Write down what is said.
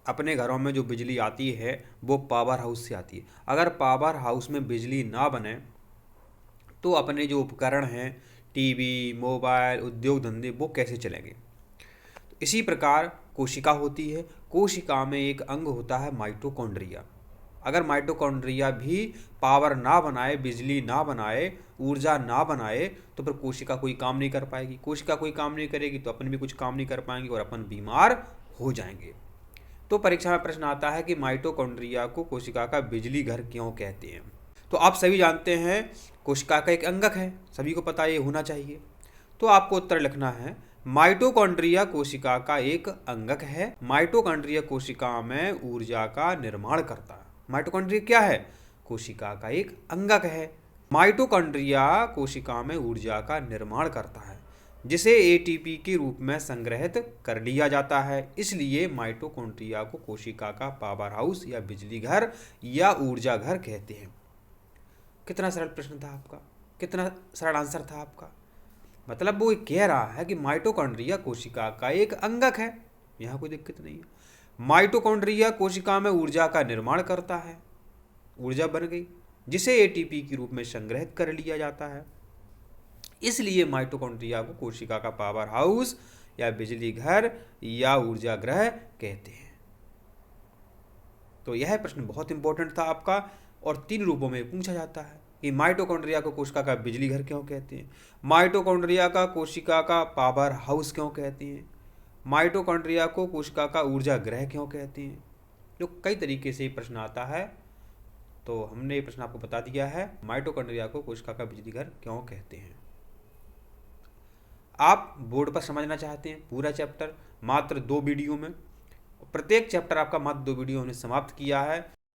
अपने घरों में जो बिजली आती है वो पावर हाउस से आती है। अगर पावर हाउस में बिजली ना बने तो अपने जो उपकरण हैं, टीवी, मोबाइल, उद्योग धंधे, वो कैसे चलेंगे। तो इसी प्रकार कोशिका होती है। कोशिका में एक अंग होता है माइटोकॉन्ड्रिया। अगर माइटोकॉन्ड्रिया भी पावर ना बनाए, बिजली ना बनाए, ऊर्जा ना बनाए, तो फिर कोशिका कोई काम नहीं कर पाएगी। कोशिका कोई काम नहीं करेगी तो अपन भी कुछ काम नहीं कर पाएंगे और अपन बीमार हो जाएंगे। तो परीक्षा में प्रश्न आता है कि माइटोकॉन्ड्रिया को कोशिका का बिजली घर क्यों कहते हैं। तो आप सभी जानते हैं कोशिका का एक अंगक है, सभी को पता ये होना चाहिए। तो आपको उत्तर लिखना है माइटोकॉन्ड्रिया कोशिका का एक अंगक है। माइटोकॉन्ड्रिया कोशिका में ऊर्जा का निर्माण करता है। माइटोकॉन्ड्रिया क्या है? कोशिका का एक अंगक है। माइटोकॉन्ड्रिया कोशिका में ऊर्जा का निर्माण करता है जिसे एटीपी के रूप में संग्रहित कर लिया जाता है। इसलिए माइटोकॉन्ड्रिया को कोशिका का पावर हाउस या बिजली घर या ऊर्जा घर कहते हैं। कितना सरल प्रश्न था आपका, कितना सरल आंसर था आपका। मतलब वो कह रहा है कि माइटोकॉन्ड्रिया कोशिका का एक अंगक है, यहाँ कोई दिक्कत नहीं है। माइटोकॉन्ड्रिया कोशिका में ऊर्जा का निर्माण करता है, ऊर्जा बन गई जिसे एटीपी के रूप में संग्रहित कर लिया जाता है। इसलिए माइटोकॉन्ड्रिया को कोशिका का पावर हाउस या बिजली घर या ऊर्जा ग्रह कहते हैं। तो यह प्रश्न बहुत इंपॉर्टेंट था आपका और 3 रूपों में पूछा जाता है कि माइटोकॉन्ड्रिया को कोशिका का बिजली घर क्यों कहते हैं, माइटोकॉन्ड्रिया का कोशिका का पावर हाउस क्यों कहते हैं, माइटोकॉन्ड्रिया को कोशिका का ऊर्जा ग्रह क्यों कहते हैं। जो कई तरीके से प्रश्न आता है, तो हमने ये प्रश्न आपको बता दिया है माइटोकॉन्ड्रिया को कोशिका का बिजली घर क्यों कहते हैं। आप बोर्ड पर समझना चाहते हैं पूरा चैप्टर मात्र 2 वीडियो में, प्रत्येक चैप्टर आपका मात्र 2 वीडियो हमने समाप्त किया है।